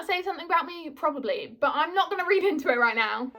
say something about me? Probably, but I'm not going to read into it right now.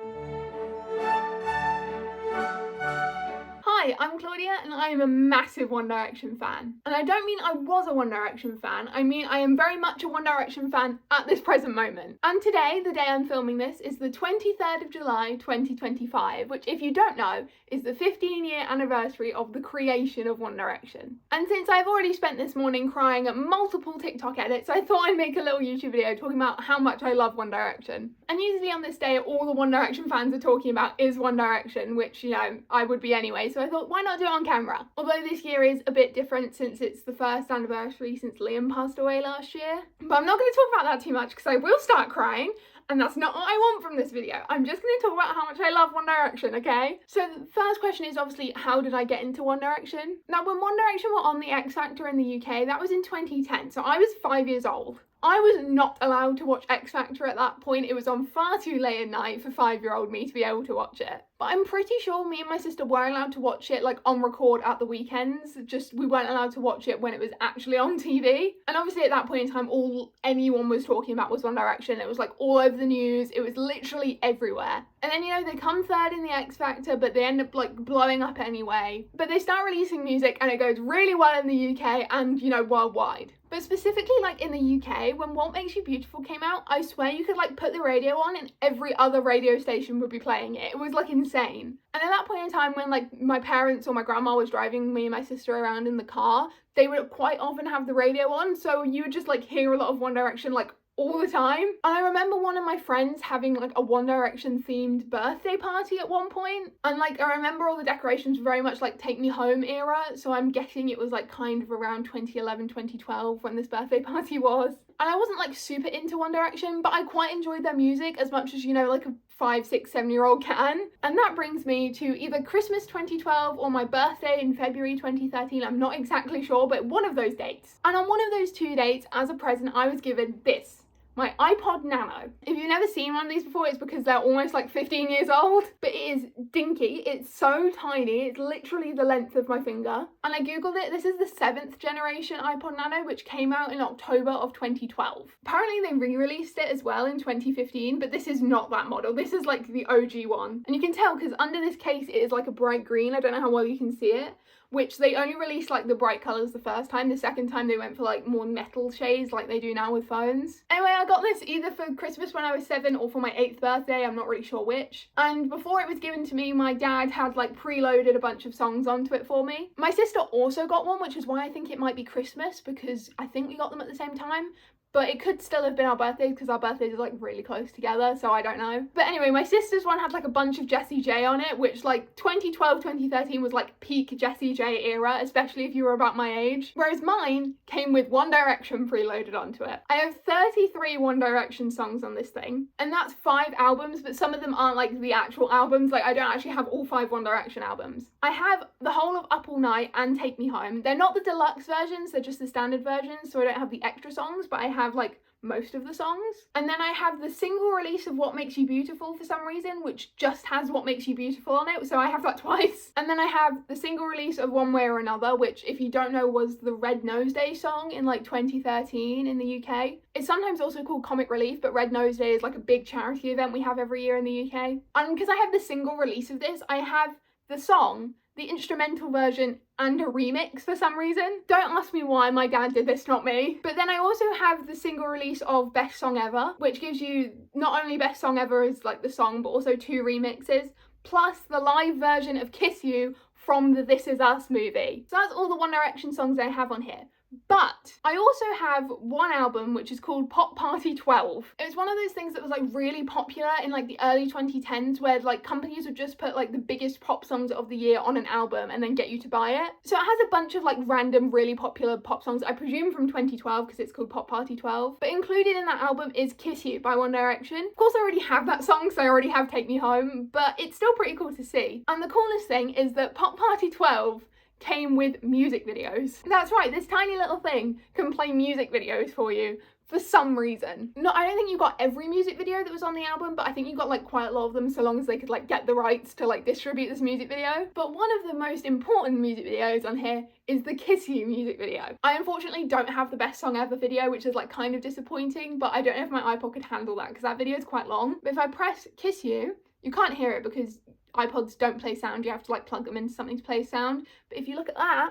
Hi, I'm Claudia and I am a massive One Direction fan. And I don't mean I was a One Direction fan, I mean I am very much a One Direction fan at this present moment. And today, the day I'm filming this, is the 23rd of July 2025, which if you don't know, is the 15-year anniversary of the creation of One Direction. And since I've already spent this morning crying at multiple TikTok edits, I thought I'd make a little YouTube video talking about how much I love One Direction. And usually on this day, all the One Direction fans are talking about is One Direction, which, you know, I would be anyway, so I thought, why not do it on camera? Although this year is a bit different since it's the first anniversary since Liam passed away last year. But I'm not going to talk about that too much because I will start crying, and that's not what I want from this video. I'm just going to talk about how much I love One Direction, okay? So the first question is obviously, how did I get into One Direction? Now, when One Direction were on the X Factor in the UK, that was in 2010, so I was 5 years old. I was not allowed to watch X Factor at that point. It was on far too late at night for 5-year-old me to be able to watch it. But I'm pretty sure me and my sister were allowed to watch it like on record at the weekends, just we weren't allowed to watch it when it was actually on TV. And obviously at that point in time, all anyone was talking about was One Direction. It was like all over the news. It was literally everywhere. And then, you know, they come third in the X Factor, but they end up like blowing up anyway. But they start releasing music and it goes really well in the UK and, you know, worldwide. But specifically like in the UK, when What Makes You Beautiful came out, I swear you could like put the radio on and every other radio station would be playing it. It was like insane. And at that point in time when like my parents or my grandma was driving me and my sister around in the car, they would quite often have the radio on. So you would just like hear a lot of One Direction like all the time. And I remember one of my friends having like a One Direction themed birthday party at one point, and like I remember all the decorations very much like Take Me Home era, so I'm guessing it was like kind of around 2011 2012 when this birthday party was. And I wasn't like super into One Direction, but I quite enjoyed their music as much as, you know, like a 5, 6, 7-year-old can. And that brings me to either Christmas 2012 or my birthday in February 2013. I'm not exactly sure, but one of those dates. And on one of those two dates, as a present, I was given this. My iPod Nano. If you've never seen one of these before, it's because they're almost like 15 years old, but it is dinky. It's so tiny. It's literally the length of my finger. And I googled it. This is the 7th generation iPod Nano, which came out in October of 2012. Apparently they re-released it as well in 2015, but this is not that model. This is like the OG one. And you can tell because under this case, it is like a bright green. I don't know how well you can see it, which they only released like the bright colours the first time. The second time they went for like more metal shades like they do now with phones. Anyway, I got this either for Christmas when I was 7 or for my 8th birthday, I'm not really sure which. And before it was given to me, my dad had like preloaded a bunch of songs onto it for me. My sister also got one, which is why I think it might be Christmas, because I think we got them at the same time. But it could still have been our birthdays because our birthdays are like really close together, so I don't know. But anyway, my sister's one had like a bunch of Jessie J on it, which like 2012, 2013 was like peak Jessie J era, especially if you were about my age. Whereas mine came with One Direction preloaded onto it. I have 33 One Direction songs on this thing, and that's 5 albums, but some of them aren't like the actual albums. Like I don't actually have all 5 One Direction albums. I have the whole of Up All Night and Take Me Home. They're not the deluxe versions, they're just the standard versions, so I don't have the extra songs, but I have like most of the songs. And then I have the single release of What Makes You Beautiful for some reason, which just has What Makes You Beautiful on it, so I have that twice. And then I have the single release of One Way or Another, which if you don't know was the Red Nose Day song in like 2013 in the UK. It's sometimes also called Comic Relief, but Red Nose Day is like a big charity event we have every year in the UK. And because I have the single release of this, I have the song, the instrumental version, and a remix for some reason. Don't ask me why, my dad did this, not me. But then I also have the single release of Best Song Ever, which gives you not only Best Song Ever as like the song, but also 2 remixes, plus the live version of Kiss You from the This Is Us movie. So that's all the One Direction songs I have on here. But I also have one album which is called Pop Party 12. It was one of those things that was like really popular in like the early 2010s where like companies would just put like the biggest pop songs of the year on an album and then get you to buy it. So it has a bunch of like random really popular pop songs, I presume from 2012 because it's called Pop Party 12. But included in that album is Kiss You by One Direction. Of course I already have that song, so I already have Take Me Home, but it's still pretty cool to see. And the coolest thing is that Pop Party 12 came with music videos. That's right, this tiny little thing can play music videos for you for some reason. No, I don't think you got every music video that was on the album, but I think you got like quite a lot of them, so long as they could like get the rights to like distribute this music video. But one of the most important music videos on here is the Kiss You music video. I unfortunately don't have the best song ever video, which is like kind of disappointing, but I don't know if my iPod could handle that because that video is quite long. But if I press Kiss You, you can't hear it because iPods don't play sound. You have to like plug them into something to play sound. But if you look at that,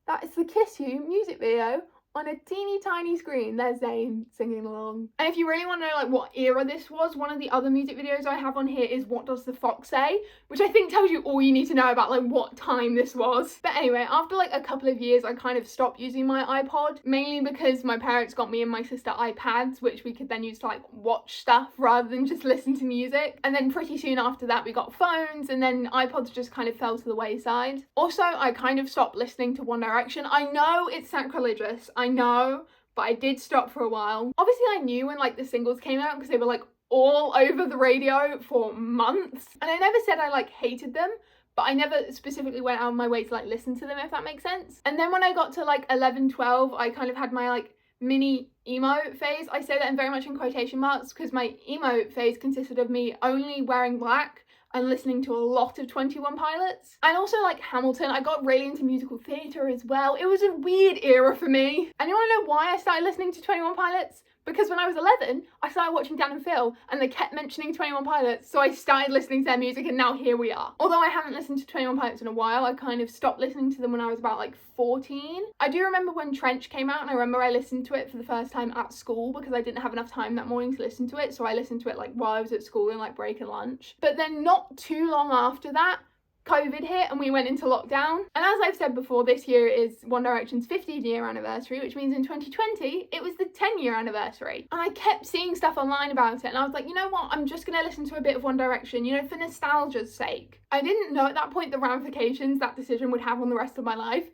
that is the Kiss You music video on a teeny tiny screen. There's Zayn singing along. And if you really want to know like what era this was, one of the other music videos I have on here is What Does the Fox Say, which I think tells you all you need to know about like what time this was. But anyway, after like a couple of years, I kind of stopped using my iPod, mainly because my parents got me and my sister iPads, which we could then use to like watch stuff rather than just listen to music. And then pretty soon after that, we got phones, and then iPods just kind of fell to the wayside. Also, I kind of stopped listening to One Direction. I know it's sacrilegious, I know, but I did stop for a while. Obviously I knew when like the singles came out because they were like all over the radio for months, and I never said I like hated them, but I never specifically went out of my way to like listen to them, if that makes sense. And then when I got to like 11, 12, I kind of had my like mini emo phase. I say that in very much in quotation marks because my emo phase consisted of me only wearing black and listening to a lot of 21 Pilots. And also like Hamilton. I got really into musical theatre as well. It was a weird era for me. And you wanna know why I started listening to 21 Pilots? Because when I was 11, I started watching Dan and Phil and they kept mentioning 21 Pilots, so I started listening to their music and now here we are. Although I haven't listened to 21 Pilots in a while, I kind of stopped listening to them when I was about like 14. I do remember when Trench came out, and I remember I listened to it for the first time at school because I didn't have enough time that morning to listen to it, so I listened to it like while I was at school in like break and lunch. But then not too long after that, COVID hit and we went into lockdown. And as I've said before, this year is One Direction's 15-year anniversary, which means in 2020, it was the 10-year anniversary. And I kept seeing stuff online about it, and I was like, you know what, I'm just gonna listen to a bit of One Direction, you know, for nostalgia's sake. I didn't know at that point the ramifications that decision would have on the rest of my life,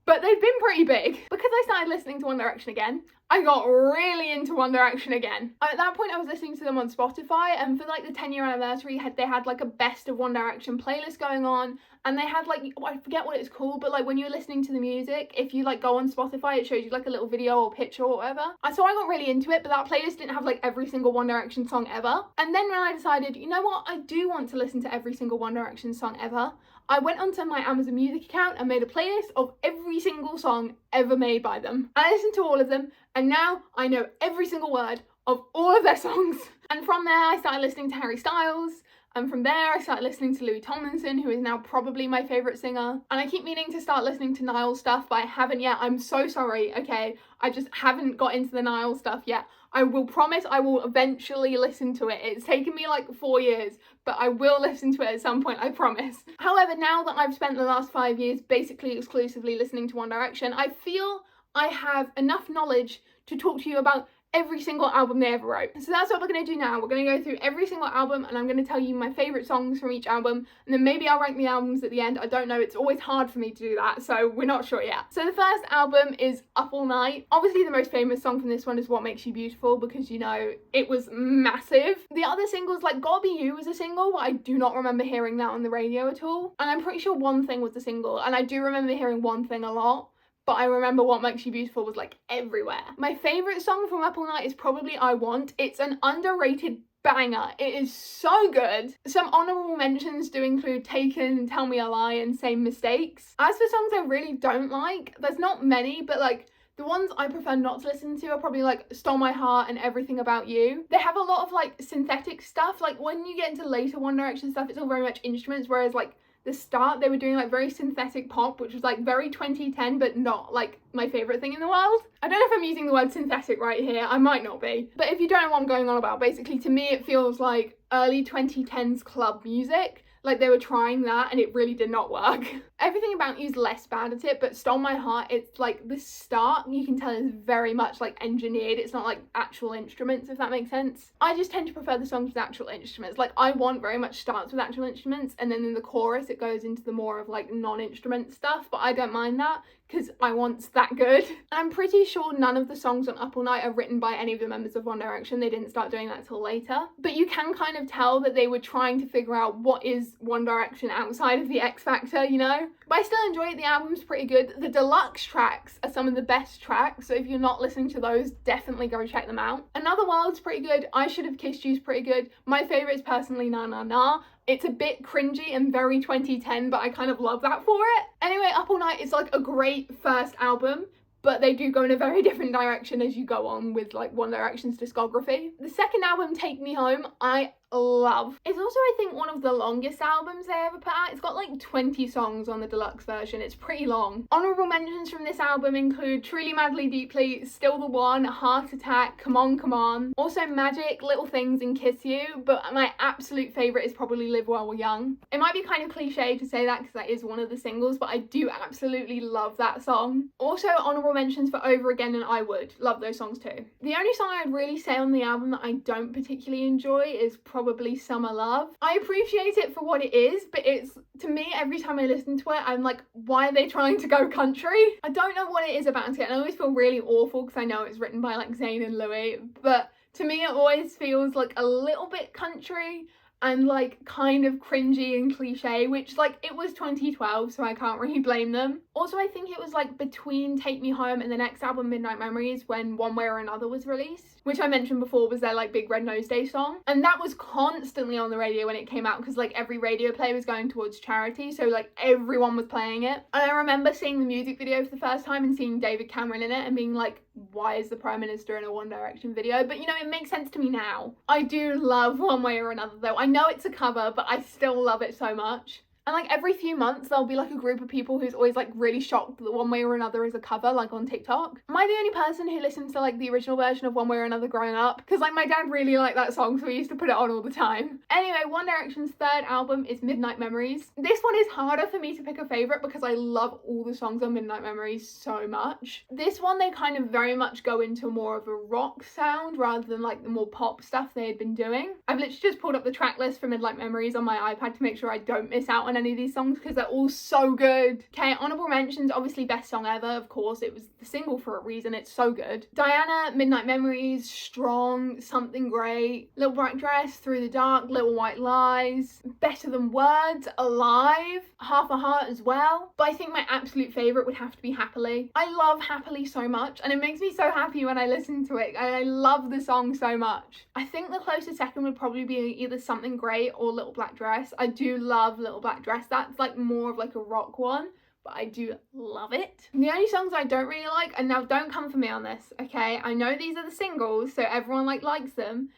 but they've been pretty big. Because I started listening to One Direction again, I got really into One Direction again. At that point I was listening to them on Spotify, and for like the 10-year anniversary they had like a best of One Direction playlist going on, and they had like, I forget what it's called, but like when you're listening to the music, if you like go on Spotify, it shows you like a little video or picture or whatever. And so I got really into it, but that playlist didn't have like every single One Direction song ever. And then when I decided, you know what, I do want to listen to every single One Direction song ever, I went onto my Amazon Music account and made a playlist of every single song ever made by them. I listened to all of them, and now I know every single word of all of their songs. And from there I started listening to Harry Styles, and from there I started listening to Louis Tomlinson, who is now probably my favourite singer. And I keep meaning to start listening to Niall stuff, but I haven't yet. I'm so sorry, okay? I just haven't got into the Niall stuff yet. I will promise I will eventually listen to it. It's taken me like 4 years, but I will listen to it at some point, I promise. However, now that I've spent the last 5 years basically exclusively listening to One Direction, I feel I have enough knowledge to talk to you about every single album they ever wrote. So that's what we're going to do now. We're going to go through every single album, and I'm going to tell you my favourite songs from each album, and then maybe I'll rank the albums at the end. I don't know, it's always hard for me to do that, so we're not sure yet. So the first album is Up All Night. Obviously the most famous song from this one is What Makes You Beautiful, because you know, it was massive. The other singles, like Gotta Be You was a single, but I do not remember hearing that on the radio at all. And I'm pretty sure One Thing was a single, and I do remember hearing One Thing a lot. But I remember What Makes You Beautiful was like everywhere. My favourite song from Up All Night is probably I Want. It's an underrated banger. It is so good. Some honourable mentions do include Taken, Tell Me a Lie, and Same Mistakes. As for songs I really don't like, there's not many, but like the ones I prefer not to listen to are probably like Stole My Heart and Everything About You. They have a lot of like synthetic stuff. Like when you get into later One Direction stuff, it's all very much instruments, whereas like the start they were doing like very synthetic pop, which was like very 2010, but not like my favourite thing in the world. I don't know if I'm using the word synthetic right here, I might not be. But if you don't know what I'm going on about, basically to me it feels like early 2010s club music. Like they were trying that and it really did not work. Everything About You is less bad at it, but Stole My Heart, it's like the start, you can tell is very much like engineered. It's not like actual instruments, if that makes sense. I just tend to prefer the songs with actual instruments. Like I Want very much starts with actual instruments, and then in the chorus it goes into the more of like non-instrument stuff, but I don't mind that because I Want's that good. And I'm pretty sure none of the songs on Up All Night are written by any of the members of One Direction. They didn't start doing that till later. But you can kind of tell that they were trying to figure out what is One Direction outside of the X Factor, you know? But I still enjoy it. The album's pretty good. The deluxe tracks are some of the best tracks, so if you're not listening to those, definitely go check them out. Another World's pretty good. I Should Have Kissed You's pretty good. My favourite is personally Na Na Na. It's a bit cringy and very 2010, but I kind of love that for it. Anyway, Up All Night is like a great first album, but they do go in a very different direction as you go on with like One Direction's discography. The second album, Take Me Home, I love. It's also, I think, one of the longest albums they ever put out. It's got like 20 songs on the deluxe version. It's pretty long. Honourable mentions from this album include Truly Madly Deeply, Still the One, Heart Attack, Come On Come On, also Magic, Little Things and Kiss You, but my absolute favourite is probably Live While We're Young. It might be kind of cliche to say that because that is one of the singles, but I do absolutely love that song. Also honourable mentions for Over Again and I Would. Love those songs too. The only song I'd really say on the album that I don't particularly enjoy is probably Summer Love. I appreciate it for what it is, but it's, to me, every time I listen to it, I'm like, why are they trying to go country? I don't know what it is about it, and I always feel really awful because I know it's written by like Zayn and Louis, but to me it always feels like a little bit country and like kind of cringy and cliche, which like it was 2012, so I can't really blame them. Also, I think it was like between Take Me Home and the next album, Midnight Memories, when One Way or Another was released, which I mentioned before was their like Big Red Nose Day song, and that was constantly on the radio when it came out because like every radio play was going towards charity, so like everyone was playing it. And I remember seeing the music video for the first time and seeing David Cameron in it and being like, why is the Prime Minister in a One Direction video? But you know, it makes sense to me now. I do love One Way or Another though. I know it's a cover, but I still love it so much. And like every few months there'll be like a group of people who's always like really shocked that One Way or Another is a cover, like on TikTok. Am I the only person who listens to like the original version of One Way or Another growing up? Because like my dad really liked that song, so we used to put it on all the time. Anyway, One Direction's third album is Midnight Memories. This one is harder for me to pick a favourite because I love all the songs on Midnight Memories so much. This one they kind of very much go into more of a rock sound rather than like the more pop stuff they had been doing. I've literally just pulled up the track list for Midnight Memories on my iPad to make sure I don't miss out on any of these songs because they're all so good. Okay, honourable mentions, obviously Best Song Ever, of course, it was the single for a reason, it's so good. Diana, Midnight Memories, Strong, Something Great, Little Black Dress, Through the Dark, Little White Lies, Better Than Words, Alive, Half a Heart as well. But I think my absolute favourite would have to be Happily. I love Happily so much and it makes me so happy when I listen to it, and I love the song so much. I think the closest second would probably be either Something Great or Little Black Dress. I do love Little Black Dress. That's like more of like a rock one, but I do love it. The only songs I don't really like, and now don't come for me on this, okay? I know these are the singles, so everyone like likes them,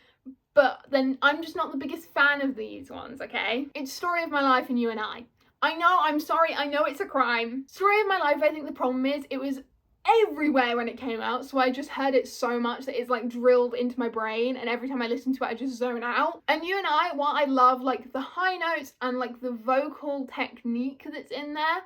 but then I'm just not the biggest fan of these ones, okay? It's Story of My Life and You and I know, I'm sorry, I know it's a crime. Story of My Life, I think the problem is it was everywhere when it came out, so I just heard it so much that it's like drilled into my brain, and every time I listen to it I just zone out. And You and I, while I love like the high notes and like the vocal technique that's in there,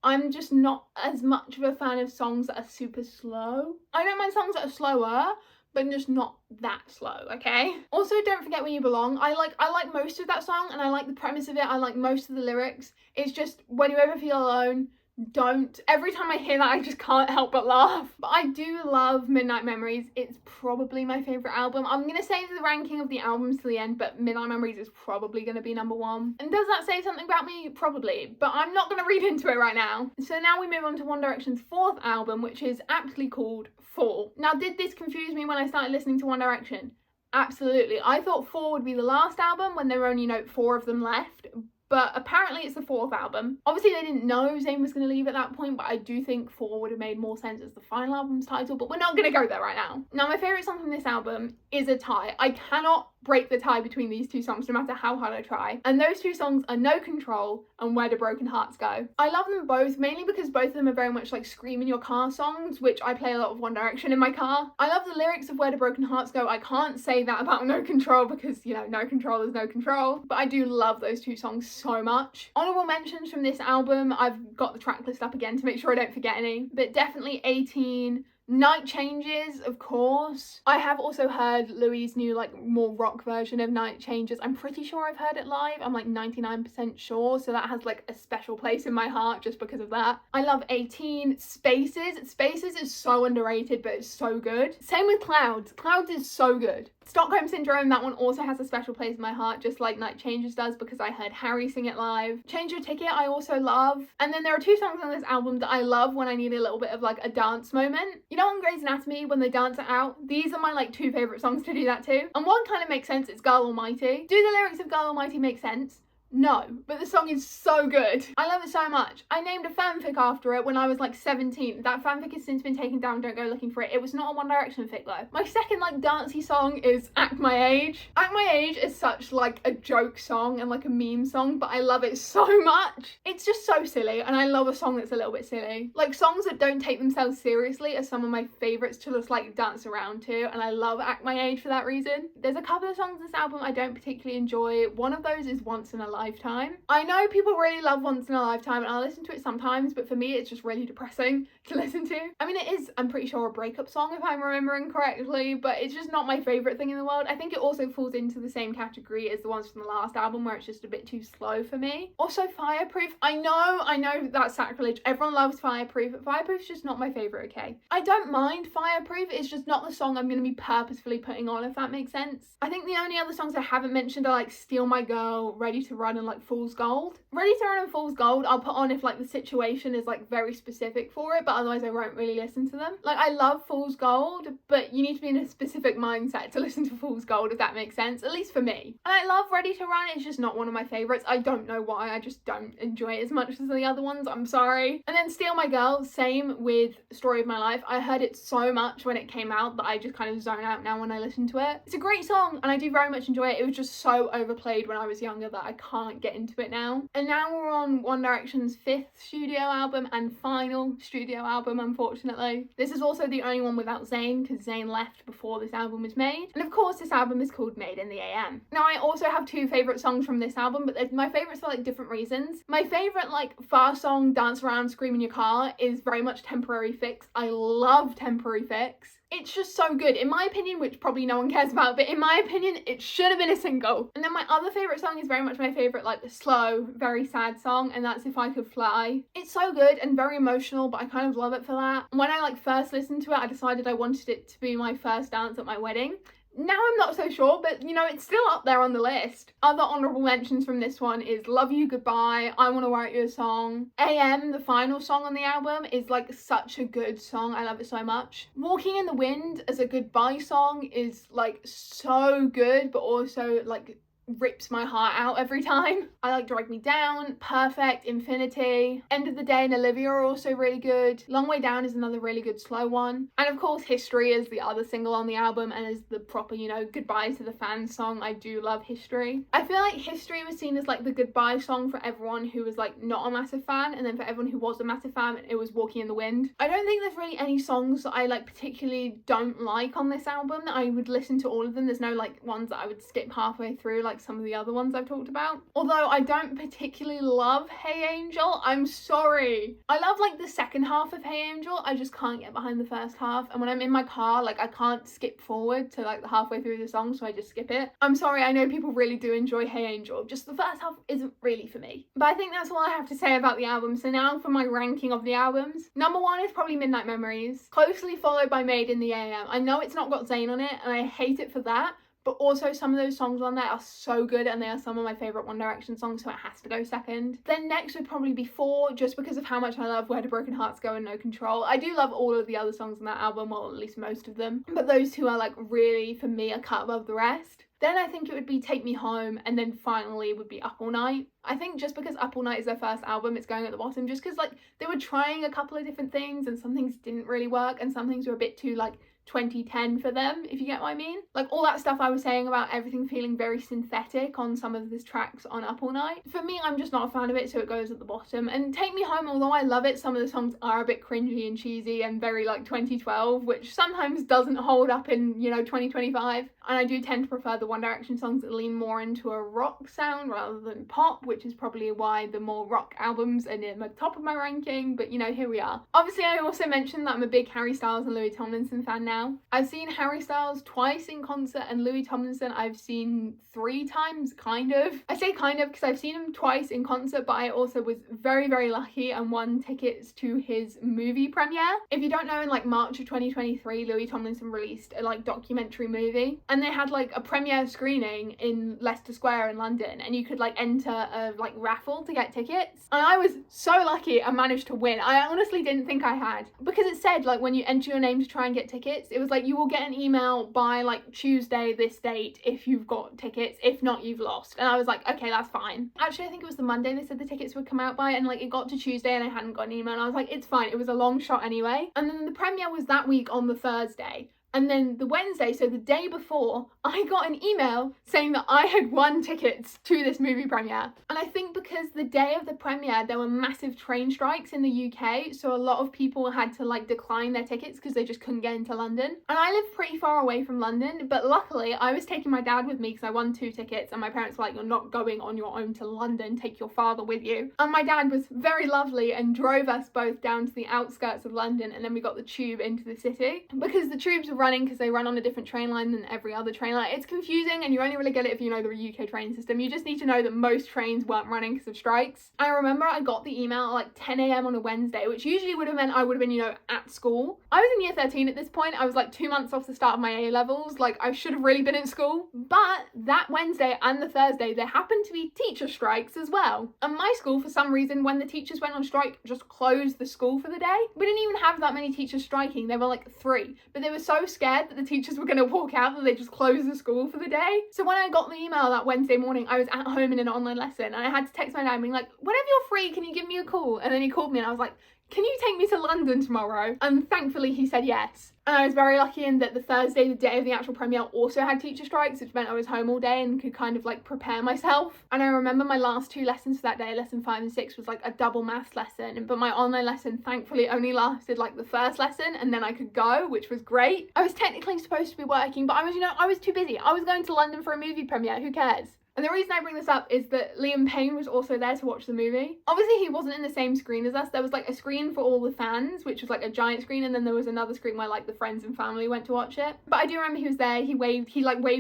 I'm just not as much of a fan of songs that are super slow. I don't mind songs that are slower, but just not that slow, okay? Also, Don't Forget Where You Belong. I like most of that song, and I like the premise of it. I like most of the lyrics. It's just, when you ever feel alone, don't. Every time I hear that, I just can't help but laugh. But I do love Midnight Memories. It's probably my favourite album. I'm going to save the ranking of the albums to the end, but Midnight Memories is probably going to be number one. And does that say something about me? Probably. But I'm not going to read into it right now. So now we move on to One Direction's fourth album, which is aptly called Fall. Now, did this confuse me when I started listening to One Direction? Absolutely. I thought Fall would be the last album when there were only, 4 of them left. But apparently it's the fourth album. Obviously they didn't know Zayn was going to leave at that point, but I do think 4 would have made more sense as the final album's title, but we're not going to go there right now. Now, my favourite song from this album is a tie. I cannot break the tie between these two songs no matter how hard I try. And those two songs are No Control and Where Do Broken Hearts Go. I love them both, mainly because both of them are very much like scream in your car songs, which I play a lot of One Direction in my car. I love the lyrics of Where Do Broken Hearts Go. I can't say that about No Control because, no control is no control. But I do love those two songs so much. Honourable mentions from this album, I've got the track list up again to make sure I don't forget any, but definitely 18, Night Changes, of course. I have also heard Louis' new more rock version of Night Changes. I'm pretty sure I've heard it live. I'm 99% sure, so that has a special place in my heart just because of that. I love 18, Spaces. Spaces is so underrated, but it's so good. Same with Clouds. Clouds is so good. Stockholm Syndrome, that one also has a special place in my heart, just like Night Changes does, because I heard Harry sing it live. Change Your Ticket I also love. And then there are two songs on this album that I love when I need a little bit of like a dance moment. You know on Grey's Anatomy when they dance it out? These are my like two favourite songs to do that to. And one kind of makes sense, it's Girl Almighty. Do the lyrics of Girl Almighty make sense? No, but the song is so good. I love it so much. I named a fanfic after it when I was like 17. That fanfic has since been taken down, don't go looking for it. It was not a One Direction fic though. My second like dancey song is Act My Age. Act My Age is such like a joke song and like a meme song, but I love it so much. It's just so silly, and I love a song that's a little bit silly. Like songs that don't take themselves seriously are some of my favourites to just like dance around to, and I love Act My Age for that reason. There's a couple of songs on this album I don't particularly enjoy. One of those is Once in a Lifetime. I know people really love Once in a Lifetime and I'll listen to it sometimes, but for me it's just really depressing to listen to. I mean, it is, I'm pretty sure, a breakup song if I'm remembering correctly, but it's just not my favourite thing in the world. I think it also falls into the same category as the ones from the last album where it's just a bit too slow for me. Also Fireproof, I know that's sacrilege. Everyone loves Fireproof, but Fireproof's just not my favourite, okay? I don't mind Fireproof, it's just not the song I'm going to be purposefully putting on, if that makes sense. I think the only other songs I haven't mentioned are like Steal My Girl, Ready to Run and like Fool's Gold. Ready to Run and Fool's Gold I'll put on if like the situation is like very specific for it, but otherwise I won't really listen to them. Like I love Fool's Gold, but you need to be in a specific mindset to listen to Fool's Gold, if that makes sense, at least for me. And I love Ready to Run, it's just not one of my favourites. I don't know why, I just don't enjoy it as much as the other ones, I'm sorry. And then Steal My Girl, same with Story of My Life. I heard it so much when it came out that I just kind of zone out now when I listen to it. It's a great song and I do very much enjoy it. It was just so overplayed when I was younger that I can't get into it now. And now we're on One Direction's 5th studio album and final studio album, unfortunately. This is also the only one without Zayn, because Zayn left before this album was made. And of course this album is called Made in the AM. Now I also have two favourite songs from this album, but my favourites for like different reasons. My favourite like fast song, Dance Around, Scream in Your Car, is very much Temporary Fix. I love Temporary Fix. It's just so good, in my opinion, which probably no one cares about, but in my opinion, it should have been a single. And then my other favourite song is very much my favourite, like, slow, very sad song, and that's If I Could Fly. It's so good and very emotional, but I kind of love it for that. When I, like, first listened to it, I decided I wanted it to be my first dance at my wedding. Now I'm not so sure, but you know, it's still up there on the list. Other honourable mentions from this one is Love You Goodbye, I Wanna Write You a Song. AM, the final song on the album, is like such a good song. I love it so much. Walking in the Wind as a goodbye song is like so good, but also like rips my heart out every time. I like Drag Me Down, Perfect, Infinity, End of the Day and Olivia are also really good. Long Way Down is another really good slow one. And of course History is the other single on the album and is the proper, you know, goodbye to the fans song. I do love History. I feel like History was seen as like the goodbye song for everyone who was like not a massive fan, and then for everyone who was a massive fan, it was Walking in the Wind. I don't think there's really any songs that I like particularly don't like on this album. I would listen to all of them. There's no like ones that I would skip halfway through like some of the other ones I've talked about. Although I don't particularly love Hey Angel, I'm sorry. I love like the second half of Hey Angel, I just can't get behind the first half, and when I'm in my car, like I can't skip forward to like the halfway through the song, so I just skip it. I'm sorry, I know people really do enjoy Hey Angel, just the first half isn't really for me. But I think that's all I have to say about the album. So now for my ranking of the albums. Number 1 is probably Midnight Memories, closely followed by Made in the AM. I know it's not got Zayn on it and I hate it for that, but also some of those songs on there are so good and they are some of my favourite One Direction songs, so it has to go second. Then next would probably be 4, just because of how much I love Where Do Broken Hearts Go and No Control. I do love all of the other songs on that album, well at least most of them, but those two are like really, for me, a cut above the rest. Then I think it would be Take Me Home, and then finally would be Up All Night. I think just because Up All Night is their first album, it's going at the bottom, just because like they were trying a couple of different things and some things didn't really work and some things were a bit too like 2010 for them, if you get what I mean. Like all that stuff I was saying about everything feeling very synthetic on some of the tracks on Up All Night. For me, I'm just not a fan of it, so it goes at the bottom. And Take Me Home, although I love it, some of the songs are a bit cringy and cheesy and very like 2012, which sometimes doesn't hold up in, you know, 2025. And I do tend to prefer the One Direction songs that lean more into a rock sound rather than pop, which is probably why the more rock albums are near the top of my ranking, but you know, here we are. Obviously, I also mentioned that I'm a big Harry Styles and Louis Tomlinson fan now. now. I've seen Harry Styles twice in concert, and Louis Tomlinson I've seen 3 times, kind of. I say kind of because I've seen him twice in concert, but I also was very, very lucky and won tickets to his movie premiere. If you don't know, in like March of 2023, Louis Tomlinson released a like documentary movie, and they had like a premiere screening in Leicester Square in London, and you could like enter a like raffle to get tickets. And I was so lucky and managed to win. I honestly didn't think I had, because it said like when you enter your name to try and get tickets, it was like you will get an email by like Tuesday this date if you've got tickets, if not you've lost. And I was like, okay, that's fine. Actually, I think it was the Monday they said the tickets would come out by, and like it got to Tuesday and I hadn't got an email, and I was like, it's fine, it was a long shot anyway. And then the premiere was that week on the Thursday. And then the Wednesday, so the day before, I got an email saying that I had won tickets to this movie premiere. And I think because the day of the premiere, there were massive train strikes in the UK, so a lot of people had to like decline their tickets because they just couldn't get into London. And I live pretty far away from London, but luckily I was taking my dad with me because I won 2 tickets, and my parents were like, you're not going on your own to London, take your father with you. And my dad was very lovely and drove us both down to the outskirts of London, and then we got the tube into the city. Because the tubes were running, because they run on a different train line than every other train line. It's confusing, and you only really get it if you know the UK train system. You just need to know that most trains weren't running because of strikes. I remember I got the email at like 10 a.m. on a Wednesday, which usually would have meant I would have been, you know, at school. I was in year 13 at this point. I was like 2 months off the start of my A-levels. Like I should have really been at school. But that Wednesday and the Thursday, there happened to be teacher strikes as well. And my school, for some reason, when the teachers went on strike, just closed the school for the day. We didn't even have that many teachers striking. There were like 3, but they were so scared that the teachers were going to walk out that they just closed the school for the day. So when I got the email that Wednesday morning, I was at home in an online lesson, and I had to text my dad being like, whenever you're free, can you give me a call? And then he called me and I was like, can you take me to London tomorrow? And thankfully he said yes. And I was very lucky in that the Thursday, the day of the actual premiere, also had teacher strikes, which meant I was home all day and could kind of like prepare myself. And I remember my last 2 lessons for that day, lesson 5 and 6, was like a double maths lesson. But my online lesson thankfully only lasted like the first lesson, and then I could go, which was great. I was technically supposed to be working, but I was, you know, I was too busy. I was going to London for a movie premiere, who cares? And the reason I bring this up is that Liam Payne was also there to watch the movie. Obviously, he wasn't in the same screen as us. There was like a screen for all the fans, which was like a giant screen, and then there was another screen where like the friends and family went to watch it. But I do remember he was there. He waved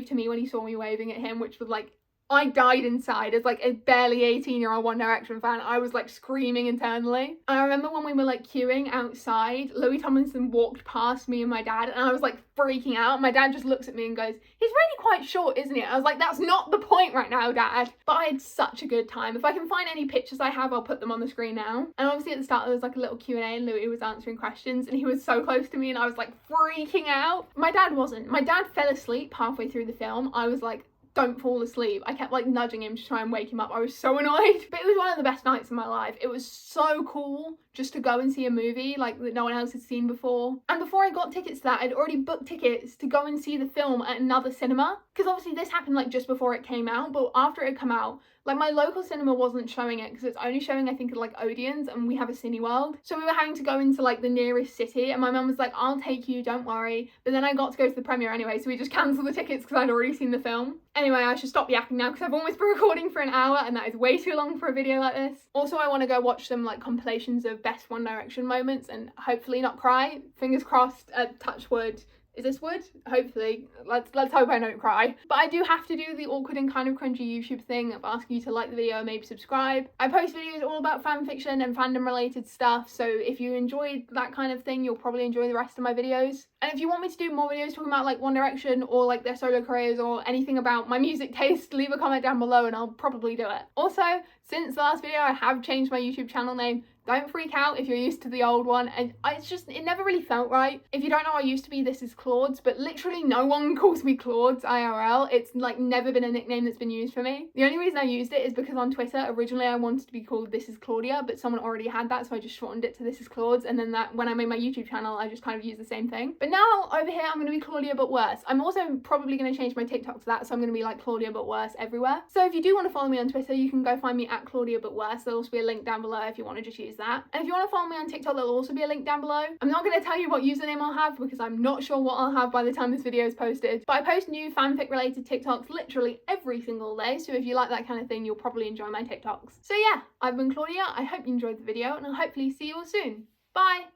to me when he saw me waving at him, which was like, I died inside as like a barely 18-year-old One Direction fan. I was like screaming internally. And I remember when we were like queuing outside, Louis Tomlinson walked past me and my dad, and I was like freaking out. My dad just looks at me and goes, he's really quite short, isn't he? I was like, that's not the point right now, Dad. But I had such a good time. If I can find any pictures I have, I'll put them on the screen now. And obviously at the start there was like a little Q&A, and Louis was answering questions, and he was so close to me, and I was like freaking out. My dad wasn't. My dad fell asleep halfway through the film. I was like, don't fall asleep. I kept like nudging him to try and wake him up. I was so annoyed. But it was one of the best nights of my life. It was so cool just to go and see a movie like that no one else had seen before. And before I got tickets to that, I'd already booked tickets to go and see the film at another cinema. Because obviously this happened like just before it came out, but after it had come out, like my local cinema wasn't showing it because it's only showing I think at like Odeon's, and we have a Cineworld. So we were having to go into like the nearest city, and my mum was like, I'll take you, don't worry. But then I got to go to the premiere anyway, so we just cancelled the tickets because I'd already seen the film. Anyway, I should stop yakking now because I've almost been recording for an hour, and that is way too long for a video like this. Also, I want to go watch some like compilations of best One Direction moments and hopefully not cry. Fingers crossed, touch wood. Is this wood? Hopefully. Let's hope I don't cry. But I do have to do the awkward and kind of cringy YouTube thing of asking you to like the video and maybe subscribe. I post videos all about fanfiction and fandom related stuff, so if you enjoyed that kind of thing, you'll probably enjoy the rest of my videos. And if you want me to do more videos talking about like One Direction or like their solo careers or anything about my music taste, leave a comment down below and I'll probably do it. Also, since the last video, I have changed my YouTube channel name. Don't freak out if you're used to the old one, and it never really felt right. If you don't know, I used to be This Is Claude's, but literally no one calls me Claude's IRL. It's like never been a nickname that's been used for me. The only reason I used it is because on Twitter, originally I wanted to be called This Is Claudia, but someone already had that, so I just shortened it to This Is Claude's, and then that when I made my YouTube channel, I just kind of used the same thing. But now, over here, I'm going to be Claudia But Worse. I'm also probably going to change my TikTok to that, so I'm going to be like Claudia But Worse everywhere. So if you do want to follow me on Twitter, you can go find me at Claudia But Worse. There'll also be a link down below if you want to just use that. And if you want to follow me on TikTok, there'll also be a link down below. I'm not going to tell you what username I'll have because I'm not sure what I'll have by the time this video is posted, but I post new fanfic related TikToks literally every single day, so if you like that kind of thing, you'll probably enjoy my TikToks. So yeah, I've been Claudia. I hope you enjoyed the video, and I'll hopefully see you all soon. Bye!